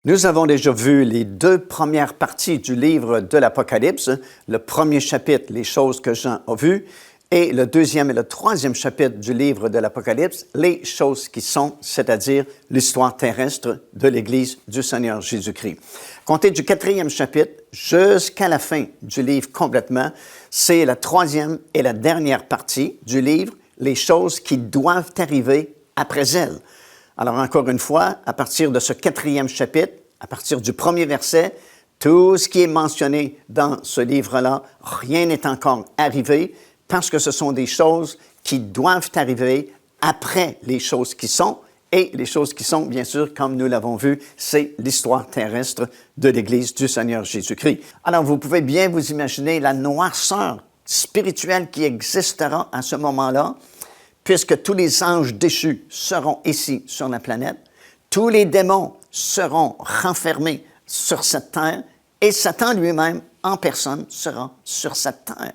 Nous avons déjà vu les deux premières parties du livre de l'Apocalypse, le premier chapitre, les choses que Jean a vues, et le deuxième et le troisième chapitre du livre de l'Apocalypse, les choses qui sont, c'est-à-dire l'histoire terrestre de l'Église du Seigneur Jésus-Christ. Comptez du quatrième chapitre jusqu'à la fin du livre complètement, c'est la troisième et la dernière partie du livre, les choses qui doivent arriver après elles. Alors, encore une fois, à partir de ce quatrième chapitre, à partir du premier verset, tout ce qui est mentionné dans ce livre-là, rien n'est encore arrivé parce que ce sont des choses qui doivent arriver après les choses qui sont. Et les choses qui sont, bien sûr, comme nous l'avons vu, c'est l'histoire terrestre de l'Église du Seigneur Jésus-Christ. Alors, vous pouvez bien vous imaginer la noirceur spirituelle qui existera à ce moment-là, puisque tous les anges déchus seront ici sur la planète, tous les démons seront renfermés sur cette terre, et Satan lui-même, en personne, sera sur cette terre.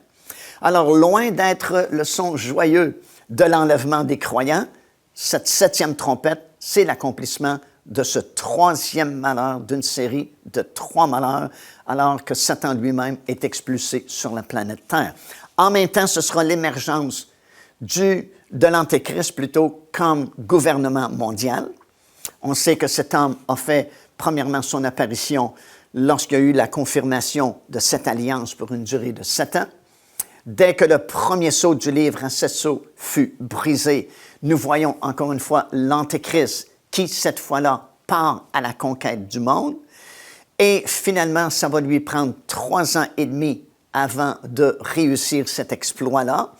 Alors, loin d'être le son joyeux de l'enlèvement des croyants, cette septième trompette, c'est l'accomplissement de ce troisième malheur d'une série de 3 malheurs, alors que Satan lui-même est expulsé sur la planète Terre. En même temps, ce sera l'émergence de l'Antéchrist plutôt comme gouvernement mondial. On sait que cet homme a fait premièrement son apparition lorsqu'il y a eu la confirmation de cette alliance pour une durée de 7 ans. Dès que le premier sceau du livre à 7 sceaux fut brisé, nous voyons encore une fois l'Antéchrist qui, cette fois-là, part à la conquête du monde. Et finalement, ça va lui prendre 3 ans et demi avant de réussir cet exploit-là.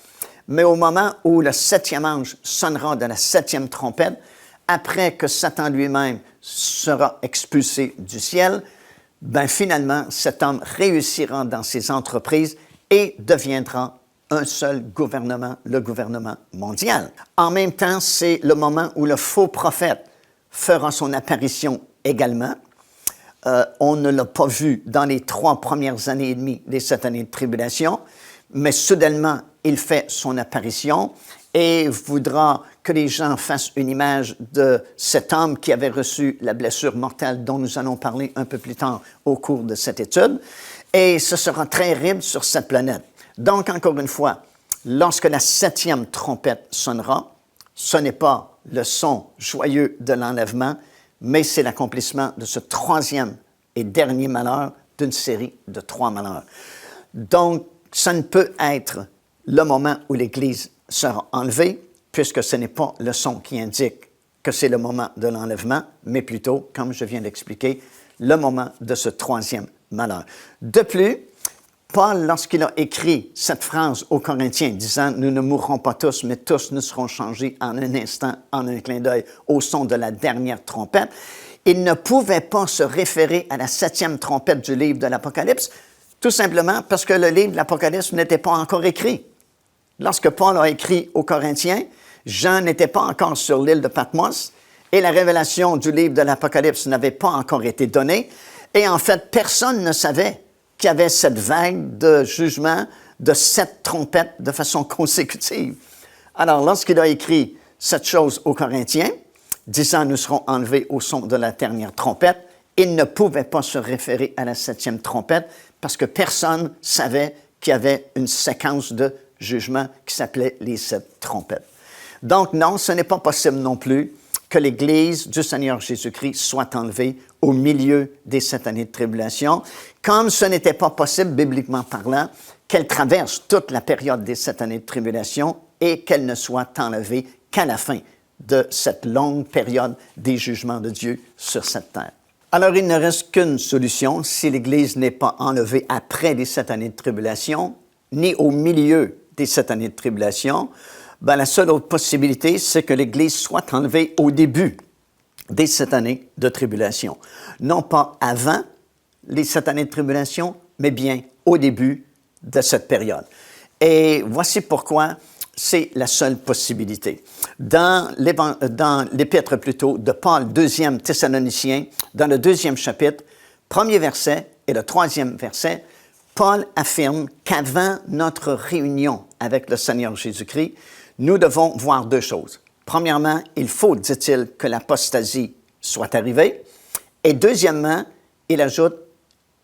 Mais au moment où le 7e ange sonnera de la 7e trompette, après que Satan lui-même sera expulsé du ciel, finalement, cet homme réussira dans ses entreprises et deviendra un seul gouvernement, le gouvernement mondial. En même temps, c'est le moment où le faux prophète fera son apparition également. On ne l'a pas vu dans les 3 premières années et demie des 7 années de tribulation, mais soudainement, il fait son apparition et voudra que les gens fassent une image de cet homme qui avait reçu la blessure mortelle dont nous allons parler un peu plus tard au cours de cette étude. Et ce sera très terrible sur cette planète. Donc, encore une fois, lorsque la 7e trompette sonnera, ce n'est pas le son joyeux de l'enlèvement, mais c'est l'accomplissement de ce 3e et dernier malheur d'une série de 3 malheurs. Donc, ça ne peut être le moment où l'Église sera enlevée, puisque ce n'est pas le son qui indique que c'est le moment de l'enlèvement, mais plutôt, comme je viens d'expliquer, le moment de ce 3e malheur. De plus, Paul, lorsqu'il a écrit cette phrase aux Corinthiens, disant « Nous ne mourrons pas tous, mais tous nous serons changés en un instant, en un clin d'œil, au son de la dernière trompette », il ne pouvait pas se référer à la 7e trompette du livre de l'Apocalypse, tout simplement parce que le livre de l'Apocalypse n'était pas encore écrit. Lorsque Paul a écrit aux Corinthiens, Jean n'était pas encore sur l'île de Patmos et la révélation du livre de l'Apocalypse n'avait pas encore été donnée. Et en fait, personne ne savait qu'il y avait cette vague de jugement de 7 trompettes de façon consécutive. Alors, lorsqu'il a écrit cette chose aux Corinthiens, disant « Nous serons enlevés au son de la dernière trompette », il ne pouvait pas se référer à la 7e trompette parce que personne ne savait qu'il y avait une séquence de jugement qui s'appelait les 7 trompettes. Donc non, ce n'est pas possible non plus que l'Église du Seigneur Jésus-Christ soit enlevée au milieu des 7 années de tribulation, comme ce n'était pas possible, bibliquement parlant, qu'elle traverse toute la période des 7 années de tribulation et qu'elle ne soit enlevée qu'à la fin de cette longue période des jugements de Dieu sur cette terre. Alors, il ne reste qu'une solution si l'Église n'est pas enlevée après les 7 années de tribulation, ni au milieu des 7 années de tribulation. La seule autre possibilité, c'est que l'Église soit enlevée au début des 7 années de tribulation. Non pas avant les 7 années de tribulation, mais bien au début de cette période. Et voici pourquoi c'est la seule possibilité. Dans l'épître plutôt de Paul, 2e Thessaloniciens, dans le 2e chapitre, 1er verset et le 3e verset, Paul affirme qu'avant notre réunion avec le Seigneur Jésus-Christ, nous devons voir 2 choses. Premièrement, il faut, dit-il, que l'apostasie soit arrivée. Et deuxièmement, il ajoute,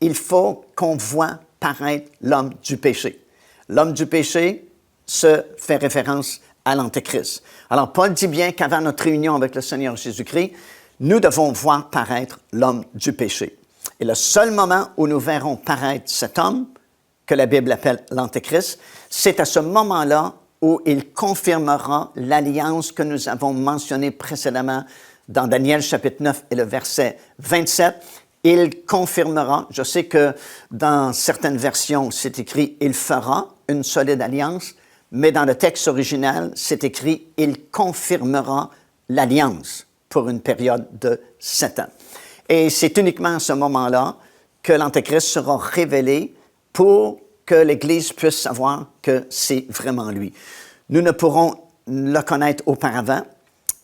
il faut qu'on voit paraître l'homme du péché. L'homme du péché se fait référence à l'Antéchrist. Alors, Paul dit bien qu'avant notre réunion avec le Seigneur Jésus-Christ, nous devons voir paraître l'homme du péché. Et le seul moment où nous verrons paraître cet homme, que la Bible appelle l'Antéchrist, c'est à ce moment-là où il confirmera l'alliance que nous avons mentionnée précédemment dans Daniel chapitre 9 et le verset 27. Il confirmera, je sais que dans certaines versions, c'est écrit « il fera une solide alliance », mais dans le texte original, c'est écrit « il confirmera l'alliance » pour une période de 7 ans. Et c'est uniquement à ce moment-là que l'Antéchrist sera révélé pour que l'Église puisse savoir que c'est vraiment lui. Nous ne pourrons le connaître auparavant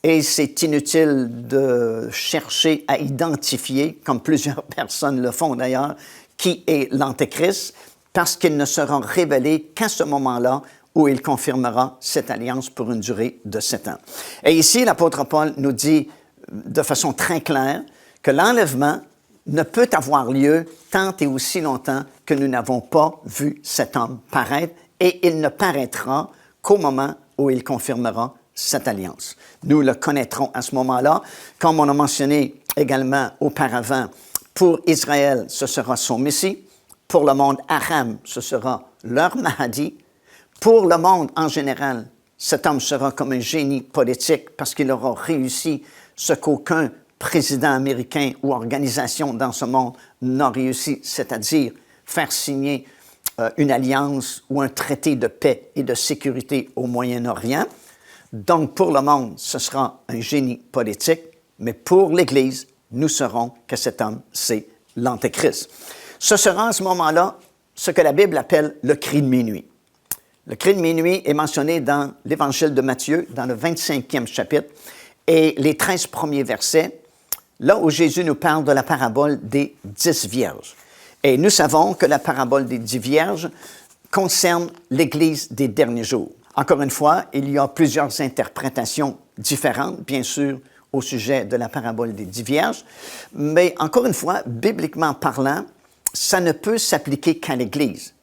et c'est inutile de chercher à identifier, comme plusieurs personnes le font d'ailleurs, qui est l'Antéchrist, parce qu'il ne sera révélé qu'à ce moment-là où il confirmera cette alliance pour une durée de 7 ans. Et ici, l'apôtre Paul nous dit de façon très claire que l'enlèvement ne peut avoir lieu tant et aussi longtemps que nous n'avons pas vu cet homme paraître, et il ne paraîtra qu'au moment où il confirmera cette alliance. Nous le connaîtrons à ce moment-là. Comme on a mentionné également auparavant, pour Israël, ce sera son Messie. Pour le monde arabe, ce sera leur Mahdi. Pour le monde en général, cet homme sera comme un génie politique parce qu'il aura réussi ce qu'aucun président américain ou organisation dans ce monde n'a réussi, c'est-à-dire faire signer une alliance ou un traité de paix et de sécurité au Moyen-Orient. Donc, pour le monde, ce sera un génie politique, mais pour l'Église, nous saurons que cet homme, c'est l'Antéchrist. Ce sera à ce moment-là ce que la Bible appelle le cri de minuit. Le cri de minuit est mentionné dans l'Évangile de Matthieu, dans le 25e chapitre, et les 13 premiers versets, là où Jésus nous parle de la parabole des 10 vierges. Et nous savons que la parabole des 10 vierges concerne l'Église des derniers jours. Encore une fois, il y a plusieurs interprétations différentes, bien sûr, au sujet de la parabole des 10 vierges, mais encore une fois, bibliquement parlant, ça ne peut s'appliquer qu'à l'Église.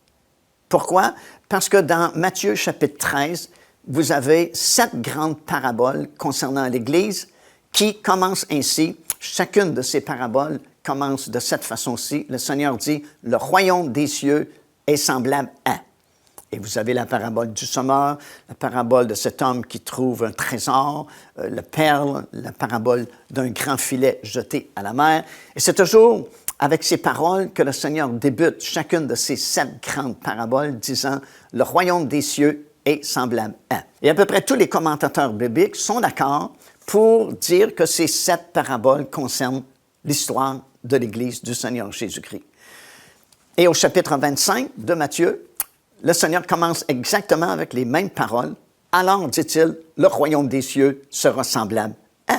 Pourquoi? Parce que dans Matthieu chapitre 13, vous avez 7 grandes paraboles concernant l'Église qui commencent ainsi. Chacune de ces paraboles commence de cette façon-ci. Le Seigneur dit, « Le royaume des cieux est semblable à... » Et vous avez la parabole du sommeur, la parabole de cet homme qui trouve un trésor, le perle, la parabole d'un grand filet jeté à la mer. Et c'est toujours avec ces paroles que le Seigneur débute chacune de ces 7 grandes paraboles, disant « Le royaume des cieux est semblable à... » Et à peu près tous les commentateurs bibliques sont d'accord pour dire que ces 7 paraboles concernent l'histoire de l'Église du Seigneur Jésus-Christ. Et au chapitre 25 de Matthieu, le Seigneur commence exactement avec les mêmes paroles. Alors, dit-il, le royaume des cieux sera semblable à...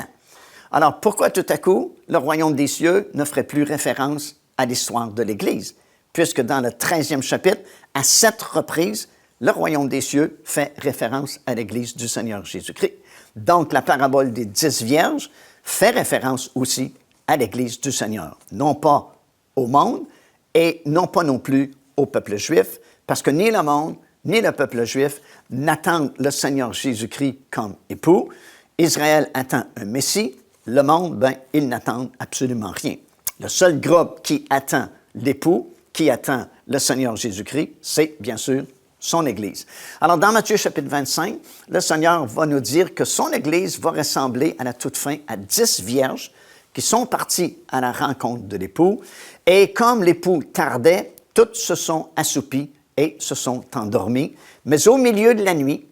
Alors, pourquoi tout à coup, le royaume des cieux ne ferait plus référence à l'histoire de l'Église? Puisque dans le 13e chapitre, à 7 reprises, le royaume des cieux fait référence à l'Église du Seigneur Jésus-Christ. Donc, la parabole des 10 vierges fait référence aussi à l'Église du Seigneur. Non pas au monde et non pas non plus au peuple juif, parce que ni le monde, ni le peuple juif n'attendent le Seigneur Jésus-Christ comme époux. Israël attend un Messie. Le monde, ils n'attendent absolument rien. Le seul groupe qui attend l'époux, qui attend le Seigneur Jésus-Christ, c'est bien sûr son Église. Alors, dans Matthieu chapitre 25, le Seigneur va nous dire que son Église va ressembler à la toute fin à 10 vierges qui sont parties à la rencontre de l'époux. Et comme l'époux tardait, toutes se sont assoupies et se sont endormis. Mais au milieu de la nuit,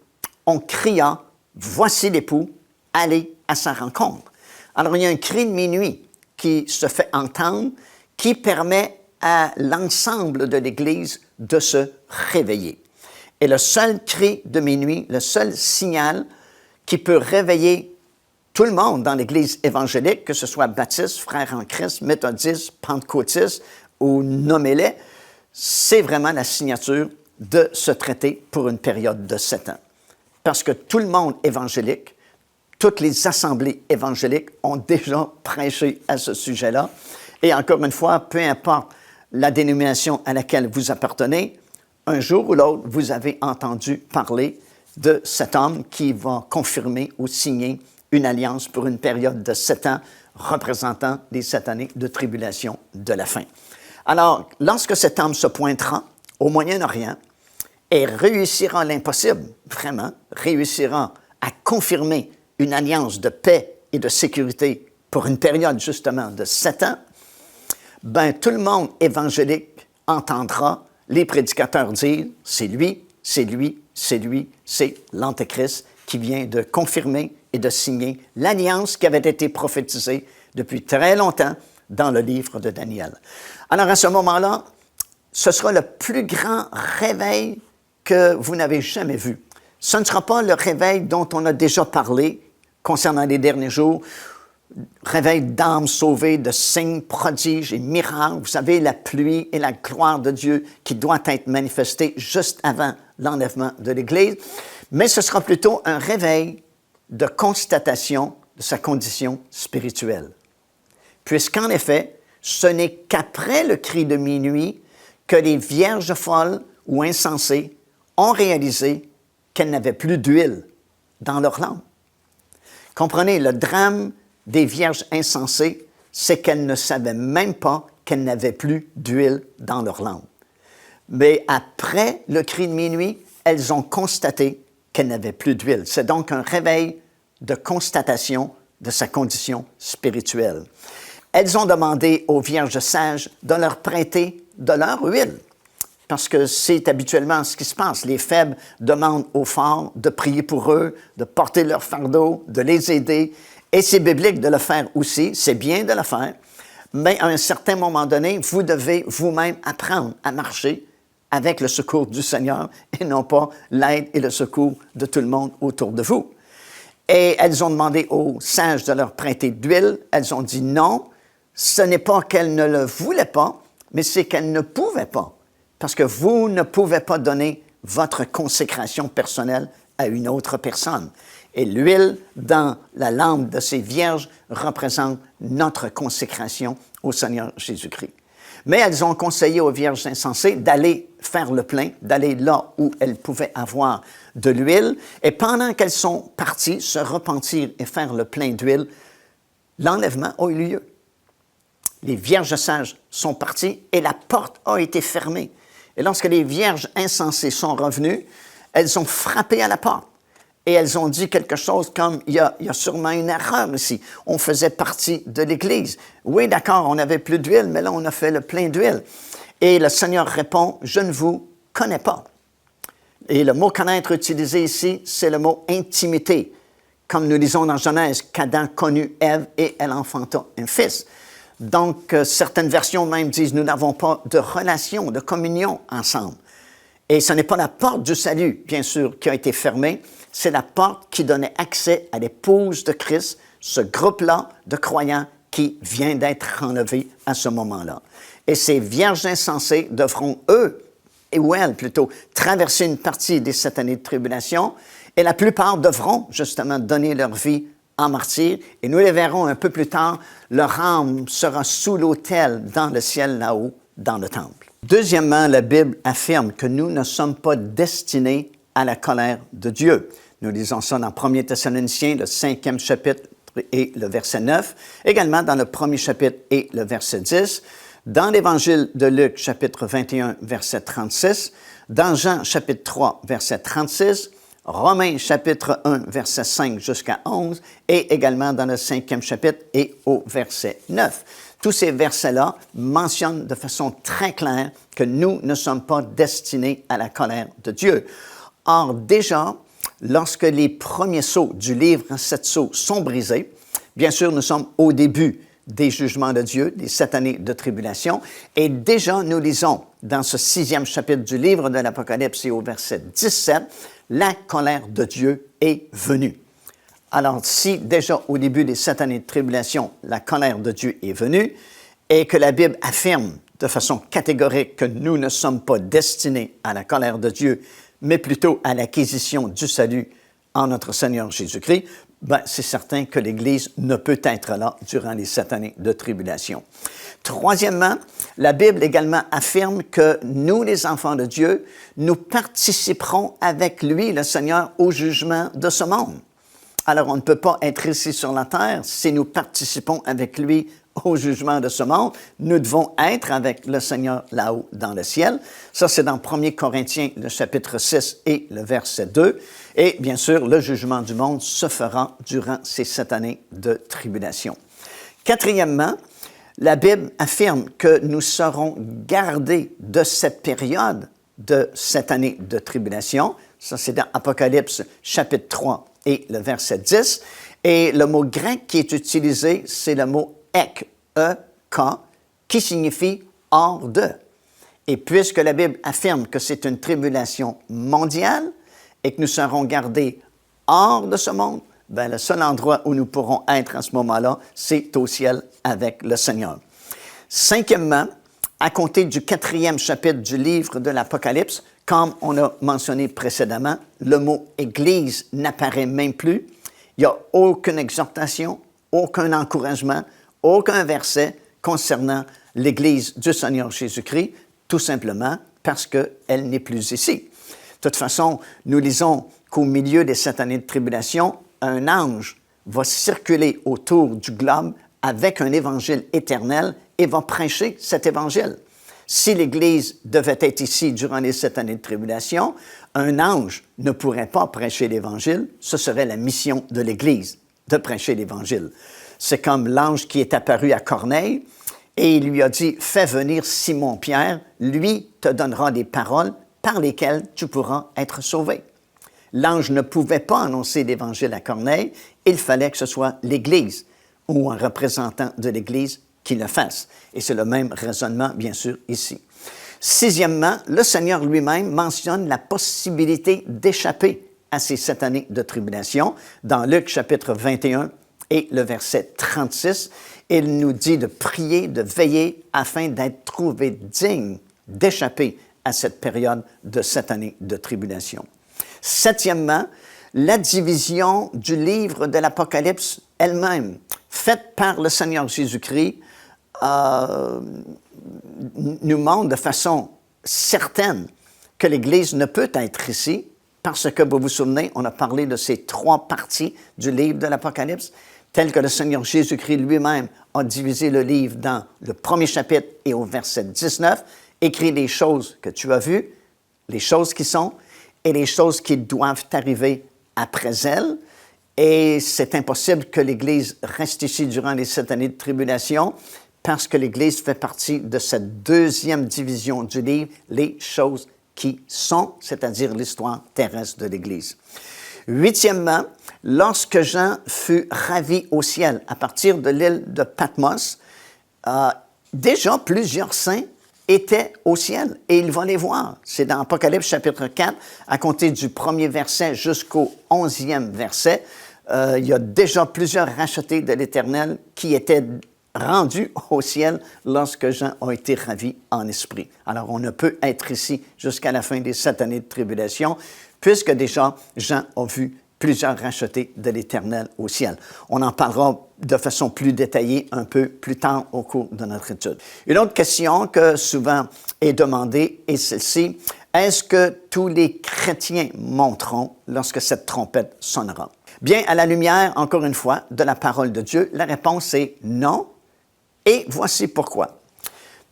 on cria, « Voici l'époux, allez à sa rencontre. » Alors, il y a un cri de minuit qui se fait entendre, qui permet à l'ensemble de l'Église de se réveiller. Et le seul cri de minuit, le seul signal qui peut réveiller tout le monde dans l'Église évangélique, que ce soit baptiste, frère en Christ, méthodiste, pentecôtiste ou nommez-les, c'est vraiment la signature de ce traité pour une période de 7 ans. Parce que tout le monde évangélique, Toutes les assemblées évangéliques ont déjà prêché à ce sujet-là. Et encore une fois, peu importe la dénomination à laquelle vous appartenez, un jour ou l'autre, vous avez entendu parler de cet homme qui va confirmer ou signer une alliance pour une période de 7 ans, représentant les 7 années de tribulation de la fin. Alors, lorsque cet homme se pointera au Moyen-Orient et réussira l'impossible, vraiment, réussira à confirmer une alliance de paix et de sécurité pour une période justement de 7 ans, ben tout le monde évangélique entendra les prédicateurs dire « c'est lui, c'est lui, c'est lui, c'est l'Antéchrist qui vient de confirmer et de signer l'alliance qui avait été prophétisée depuis très longtemps dans le livre de Daniel. » Alors à ce moment-là, ce sera le plus grand réveil que vous n'avez jamais vu. Ce ne sera pas le réveil dont on a déjà parlé concernant les derniers jours, réveil d'âmes sauvées, de signes, prodiges et miracles. Vous savez, la pluie et la gloire de Dieu qui doit être manifestée juste avant l'enlèvement de l'Église. Mais ce sera plutôt un réveil de constatation de sa condition spirituelle. Puisqu'en effet, ce n'est qu'après le cri de minuit que les vierges folles ou insensées ont réalisé qu'elles n'avaient plus d'huile dans leur lampe. Comprenez, le drame des vierges insensées, c'est qu'elles ne savaient même pas qu'elles n'avaient plus d'huile dans leur lampe. Mais après le cri de minuit, elles ont constaté qu'elles n'avaient plus d'huile. C'est donc un réveil de constatation de sa condition spirituelle. Elles ont demandé aux vierges sages de leur prêter de leur huile, parce que c'est habituellement ce qui se passe. Les faibles demandent aux forts de prier pour eux, de porter leur fardeau, de les aider. Et c'est biblique de le faire aussi, c'est bien de le faire, mais à un certain moment donné, vous devez vous-même apprendre à marcher avec le secours du Seigneur et non pas l'aide et le secours de tout le monde autour de vous. Et elles ont demandé aux sages de leur prêter d'huile. Elles ont dit non, ce n'est pas qu'elles ne le voulaient pas, mais c'est qu'elles ne pouvaient pas, parce que vous ne pouvez pas donner votre consécration personnelle à une autre personne. Et l'huile dans la lampe de ces vierges représente notre consécration au Seigneur Jésus-Christ. Mais elles ont conseillé aux vierges insensées d'aller faire le plein, d'aller là où elles pouvaient avoir de l'huile. Et pendant qu'elles sont parties se repentir et faire le plein d'huile, l'enlèvement a eu lieu. Les vierges sages sont parties et la porte a été fermée. Et lorsque les vierges insensées sont revenues, elles ont frappé à la porte. Et elles ont dit quelque chose comme, il y a sûrement une erreur ici. On faisait partie de l'Église. Oui, d'accord, on n'avait plus d'huile, mais là, on a fait le plein d'huile. Et le Seigneur répond, je ne vous connais pas. Et le mot connaître utilisé ici, c'est le mot intimité. Comme nous lisons dans Genèse, qu'Adam connut Ève et elle enfanta un fils. Donc, certaines versions même disent, nous n'avons pas de relation, de communion ensemble. Et ce n'est pas la porte du salut, bien sûr, qui a été fermée, c'est la porte qui donnait accès à l'épouse de Christ, ce groupe-là de croyants qui vient d'être enlevé à ce moment-là. Et ces vierges insensées devront, eux, ou elles plutôt, traverser une partie des 7 années de tribulation, et la plupart devront justement donner leur vie en martyr, et nous les verrons un peu plus tard, leur âme sera sous l'autel dans le ciel là-haut, dans le temple. Deuxièmement, la Bible affirme que nous ne sommes pas destinés à la colère de Dieu. Nous lisons ça dans 1 Thessaloniciens, le 5e chapitre et le verset 9, également dans le 1er chapitre et le verset 10, dans l'Évangile de Luc, chapitre 21, verset 36, dans Jean, chapitre 3, verset 36, Romains, chapitre 1, verset 5 jusqu'à 11, et également dans le 5e chapitre et au verset 9. Tous ces versets-là mentionnent de façon très claire que nous ne sommes pas destinés à la colère de Dieu. Or, déjà, lorsque les premiers sceaux du livre 7 sceaux sont brisés, bien sûr, nous sommes au début des jugements de Dieu, des 7 années de tribulation, et déjà, nous lisons dans ce 6e chapitre du livre de l'Apocalypse et au verset 17, la colère de Dieu est venue. Alors, si déjà au début des 7 années de tribulation, la colère de Dieu est venue, et que la Bible affirme de façon catégorique que nous ne sommes pas destinés à la colère de Dieu, mais plutôt à l'acquisition du salut en notre Seigneur Jésus-Christ, ben, c'est certain que l'Église ne peut être là durant les 7 années de tribulation. Troisièmement, la Bible également affirme que nous, les enfants de Dieu, nous participerons avec lui, le Seigneur, au jugement de ce monde. Alors, on ne peut pas être ici sur la terre si nous participons avec lui au jugement de ce monde. Nous devons être avec le Seigneur là-haut dans le ciel. Ça, c'est dans 1 Corinthiens, le chapitre 6 et le verset 2. Et bien sûr, le jugement du monde se fera durant ces 7 années de tribulation. Quatrièmement, la Bible affirme que nous serons gardés de cette période de 7 années de tribulation. Ça, c'est dans Apocalypse chapitre 3 et le verset 10. Et le mot grec qui est utilisé, c'est le mot ek, E-K, qui signifie « hors de ». Et puisque la Bible affirme que c'est une tribulation mondiale et que nous serons gardés hors de ce monde, bien, le seul endroit où nous pourrons être à ce moment-là, c'est au ciel avec le Seigneur. Cinquièmement, à compter du 4e chapitre du livre de l'Apocalypse, comme on a mentionné précédemment, le mot « Église » n'apparaît même plus. Il n'y a aucune exhortation, aucun encouragement, aucun verset concernant l'Église du Seigneur Jésus-Christ, tout simplement parce qu'elle n'est plus ici. De toute façon, nous lisons qu'au milieu des 7 années de tribulation, un ange va circuler autour du globe avec un évangile éternel et va prêcher cet évangile. Si l'Église devait être ici durant les 7 années de tribulation, un ange ne pourrait pas prêcher l'Évangile. Ce serait la mission de l'Église de prêcher l'Évangile. C'est comme l'ange qui est apparu à Corneille et il lui a dit « Fais venir Simon-Pierre, lui te donnera des paroles par lesquelles tu pourras être sauvé. » L'ange ne pouvait pas annoncer l'Évangile à Corneille, il fallait que ce soit l'Église ou un représentant de l'Église qui le fasse. Et c'est le même raisonnement, bien sûr, ici. Sixièmement, le Seigneur lui-même mentionne la possibilité d'échapper à ces 7 années de tribulation. Dans Luc chapitre 21 et le verset 36, il nous dit de prier, de veiller afin d'être trouvé digne d'échapper à cette période de 7 années de tribulation. Septièmement, la division du livre de l'Apocalypse elle-même, faite par le Seigneur Jésus-Christ, nous montre de façon certaine que l'Église ne peut être ici parce que, vous vous souvenez, on a parlé de ces 3 parties du livre de l'Apocalypse, telles que le Seigneur Jésus-Christ lui-même a divisé le livre dans le 1er chapitre et au verset 19, écrit les choses que tu as vues, les choses qui sont et les choses qui doivent arriver après elles. Et c'est impossible que l'Église reste ici durant les 7 années de tribulation parce que l'Église fait partie de cette deuxième division du livre, les choses qui sont, c'est-à-dire l'histoire terrestre de l'Église. Huitièmement, lorsque Jean fut ravi au ciel à partir de l'île de Patmos, déjà plusieurs saints étaient au ciel et il va les voir. C'est dans Apocalypse chapitre 4, à compter du 1er verset jusqu'au 11e verset. Il y a déjà plusieurs rachetés de l'Éternel qui étaient rendus au ciel lorsque Jean a été ravi en esprit. Alors, on ne peut être ici jusqu'à la fin des 7 années de tribulation, puisque déjà Jean a vu plusieurs rachetés de l'Éternel au ciel. On en parlera de façon plus détaillée un peu plus tard au cours de notre étude. Une autre question que souvent est demandée est celle-ci. Est-ce que tous les chrétiens monteront lorsque cette trompette sonnera? Bien, à la lumière, encore une fois, de la parole de Dieu, la réponse est non. Et voici pourquoi.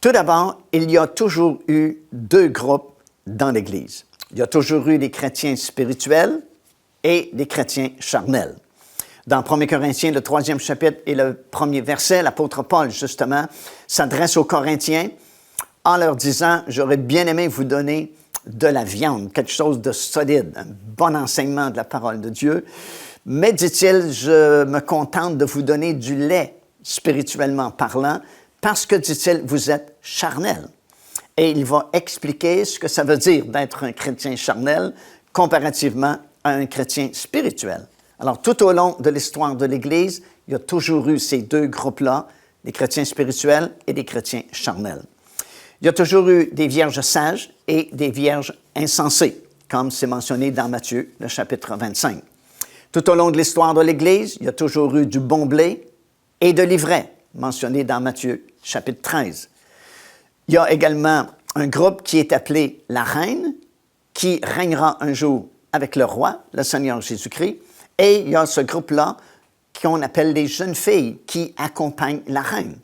Tout d'abord, il y a toujours eu 2 groupes dans l'Église. Il y a toujours eu des chrétiens spirituels et des chrétiens charnels. Dans 1 Corinthiens, le 3e chapitre et le 1er verset, l'apôtre Paul, justement, s'adresse aux Corinthiens en leur disant « J'aurais bien aimé vous donner de la viande, quelque chose de solide, un bon enseignement de la parole de Dieu. Mais, dit-il, je me contente de vous donner du lait, spirituellement parlant, parce que, dit-il, vous êtes charnel. » Et il va expliquer ce que ça veut dire d'être un chrétien charnel comparativement à un chrétien spirituel. Alors, tout au long de l'histoire de l'Église, il y a toujours eu ces 2 groupes-là, des chrétiens spirituels et des chrétiens charnels. Il y a toujours eu des vierges sages et des vierges insensées, comme c'est mentionné dans Matthieu, le chapitre 25. Tout au long de l'histoire de l'Église, il y a toujours eu du bon blé et de l'ivraie, mentionné dans Matthieu, chapitre 13. Il y a également un groupe qui est appelé la reine, qui régnera un jour avec le roi, le Seigneur Jésus-Christ. Et il y a ce groupe-là qu'on appelle les jeunes filles qui accompagnent la reine.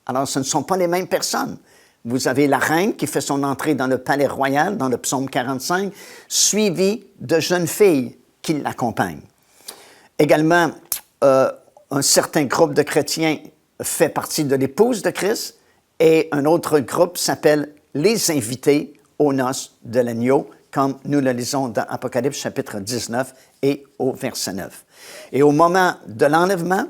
Alors, ce ne sont pas les mêmes personnes. Vous avez la reine qui fait son entrée dans le palais royal, dans le psaume 45, suivie de jeunes filles qui l'accompagnent. Également, un certain groupe de chrétiens fait partie de l'épouse de Christ et un autre groupe s'appelle les invités aux noces de l'agneau, comme nous le lisons dans Apocalypse chapitre 19 et au verset 9. Et au moment de l'enlèvement,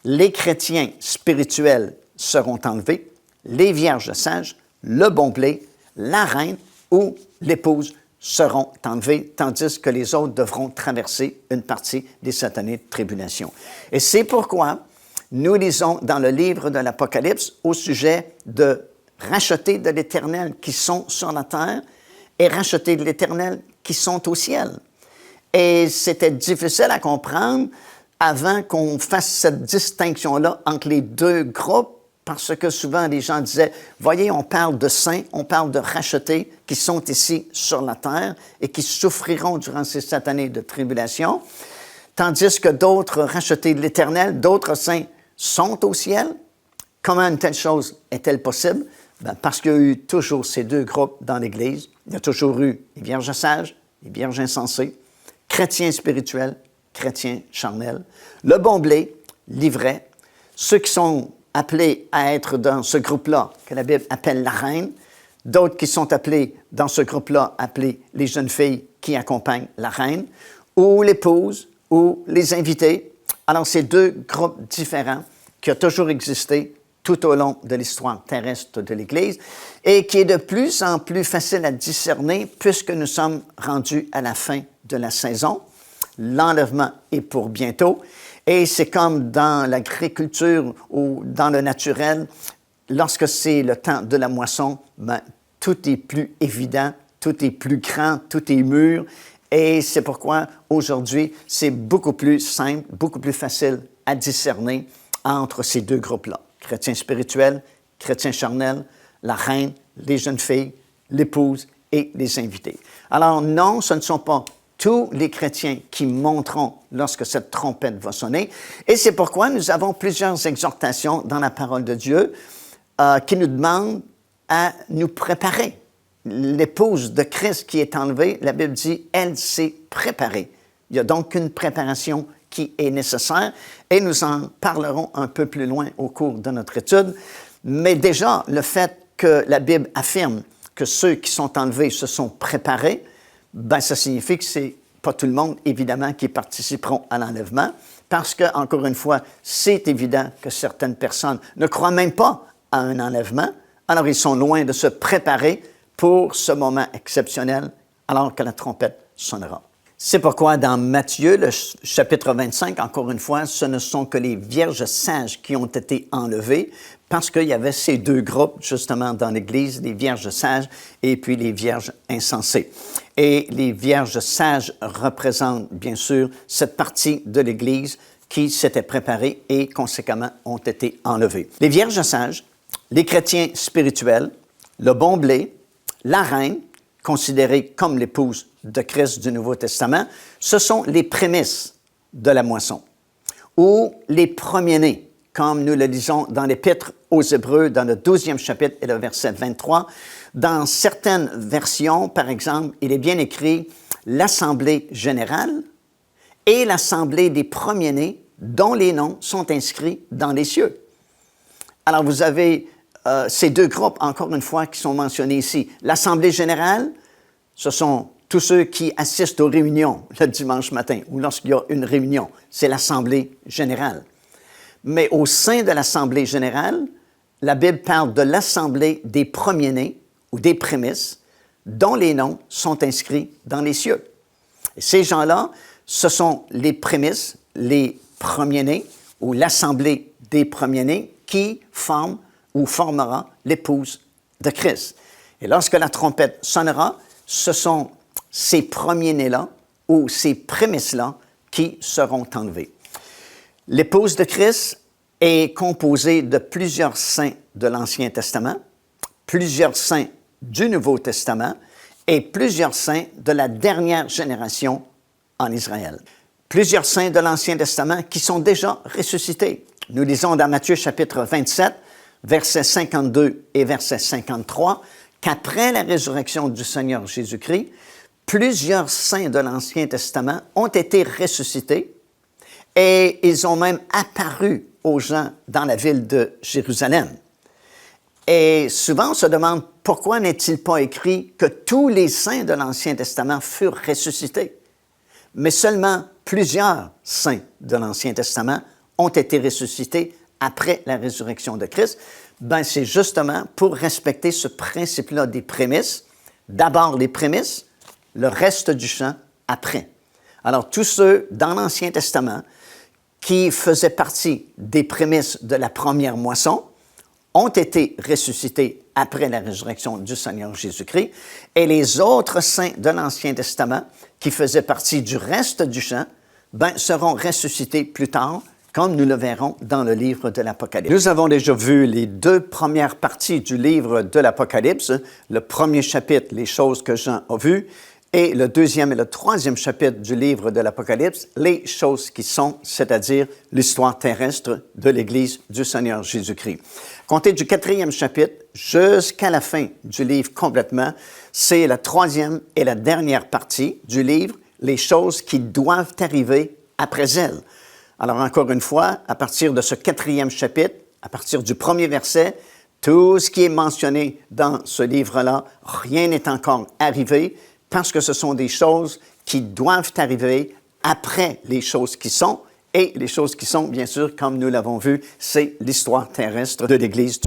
les chrétiens spirituels seront enlevés, les vierges sages, le bon blé, la reine ou l'épouse seront enlevés, tandis que les autres devront traverser une partie des 7 années de tribulation. Et c'est pourquoi nous lisons dans le livre de l'Apocalypse au sujet de racheter de l'Éternel qui sont sur la terre et racheter de l'Éternel qui sont au ciel. Et c'était difficile à comprendre avant qu'on fasse cette distinction-là entre les deux groupes, parce que souvent les gens disaient, voyez, on parle de saints, on parle de rachetés qui sont ici sur la terre et qui souffriront durant ces 7 années de tribulation, tandis que d'autres rachetés de l'Éternel, d'autres saints sont au ciel. Comment une telle chose est-elle possible? Ben, parce qu'il y a eu toujours ces deux groupes dans l'Église. Il y a toujours eu les vierges sages, les vierges insensées, chrétiens spirituels, chrétiens charnels, le bon blé, l'ivraie, ceux qui sont appelés à être dans ce groupe-là, que la Bible appelle la reine, d'autres qui sont appelés dans ce groupe-là, appelés les jeunes filles qui accompagnent la reine, ou l'épouse, ou les invités. Alors, c'est deux groupes différents qui ont toujours existé tout au long de l'histoire terrestre de l'Église et qui est de plus en plus facile à discerner puisque nous sommes rendus à la fin de la saison. L'enlèvement est pour bientôt. Et c'est comme dans l'agriculture ou dans le naturel, lorsque c'est le temps de la moisson, ben, tout est plus évident, tout est plus grand, tout est mûr. Et c'est pourquoi aujourd'hui, c'est beaucoup plus simple, beaucoup plus facile à discerner entre ces deux groupes-là. Chrétiens spirituels, chrétiens charnels, la reine, les jeunes filles, l'épouse et les invités. Alors non, ce ne sont pas tous les chrétiens qui monteront lorsque cette trompette va sonner. Et c'est pourquoi nous avons plusieurs exhortations dans la parole de Dieu qui nous demandent à nous préparer. L'épouse de Christ qui est enlevée, la Bible dit, elle s'est préparée. Il y a donc une préparation qui est nécessaire et nous en parlerons un peu plus loin au cours de notre étude. Mais déjà, le fait que la Bible affirme que ceux qui sont enlevés se sont préparés, ben, ça signifie que c'est pas tout le monde, évidemment, qui participeront à l'enlèvement, parce que, encore une fois, c'est évident que certaines personnes ne croient même pas à un enlèvement, alors ils sont loin de se préparer pour ce moment exceptionnel, alors que la trompette sonnera. C'est pourquoi dans Matthieu, le chapitre 25, encore une fois, ce ne sont que les vierges sages qui ont été enlevées, parce qu'il y avait ces deux groupes, justement, dans l'Église, les vierges sages et puis les vierges insensées. Et les vierges sages représentent, bien sûr, cette partie de l'Église qui s'était préparée et, conséquemment, ont été enlevées. Les vierges sages, les chrétiens spirituels, le bon blé, la reine, considérée comme l'épouse de Christ du Nouveau Testament, ce sont les prémices de la moisson, ou les premiers-nés, comme nous le lisons dans l'Épître aux Hébreux, dans le 12e chapitre et le verset 23. Dans certaines versions, par exemple, il est bien écrit « l'Assemblée générale et l'Assemblée des premiers-nés dont les noms sont inscrits dans les cieux ». Alors, vous avez ces deux groupes, encore une fois, qui sont mentionnés ici. L'Assemblée générale, ce sont tous ceux qui assistent aux réunions le dimanche matin ou lorsqu'il y a une réunion. C'est l'Assemblée générale. Mais au sein de l'Assemblée générale, la Bible parle de l'Assemblée des premiers-nés ou des prémices dont les noms sont inscrits dans les cieux. Et ces gens-là, ce sont les prémices, les premiers-nés ou l'Assemblée des premiers-nés qui forment ou formera l'épouse de Christ. Et lorsque la trompette sonnera, ce sont ces premiers-nés-là ou ces prémices-là qui seront enlevés. L'épouse de Christ est composée de plusieurs saints de l'Ancien Testament, plusieurs saints du Nouveau Testament et plusieurs saints de la dernière génération en Israël. Plusieurs saints de l'Ancien Testament qui sont déjà ressuscités. Nous lisons dans Matthieu chapitre 27, versets 52 et verset 53, qu'après la résurrection du Seigneur Jésus-Christ, plusieurs saints de l'Ancien Testament ont été ressuscités et ils ont même apparu aux gens dans la ville de Jérusalem. Et souvent, on se demande pourquoi n'est-il pas écrit que tous les saints de l'Ancien Testament furent ressuscités, mais seulement plusieurs saints de l'Ancien Testament ont été ressuscités après la résurrection de Christ. Ben, c'est justement pour respecter ce principe-là des prémices. D'abord les prémices, le reste du chant après. Alors, tous ceux dans l'Ancien Testament qui faisaient partie des prémices de la première moisson ont été ressuscités après la résurrection du Seigneur Jésus-Christ, et les autres saints de l'Ancien Testament qui faisaient partie du reste du chant, ben, seront ressuscités plus tard, comme nous le verrons dans le livre de l'Apocalypse. Nous avons déjà vu les deux premières parties du livre de l'Apocalypse, le premier chapitre, les choses que Jean a vues, et le deuxième et le troisième chapitre du livre de l'Apocalypse, les choses qui sont, c'est-à-dire l'histoire terrestre de l'Église du Seigneur Jésus-Christ. Comptez du quatrième chapitre jusqu'à la fin du livre complètement, c'est la troisième et la dernière partie du livre, les choses qui doivent arriver après elles. Alors encore une fois, à partir de ce quatrième chapitre, à partir du premier verset, tout ce qui est mentionné dans ce livre-là, rien n'est encore arrivé, parce que ce sont des choses qui doivent arriver après les choses qui sont. Et les choses qui sont, bien sûr, comme nous l'avons vu, c'est l'histoire terrestre de l'Église.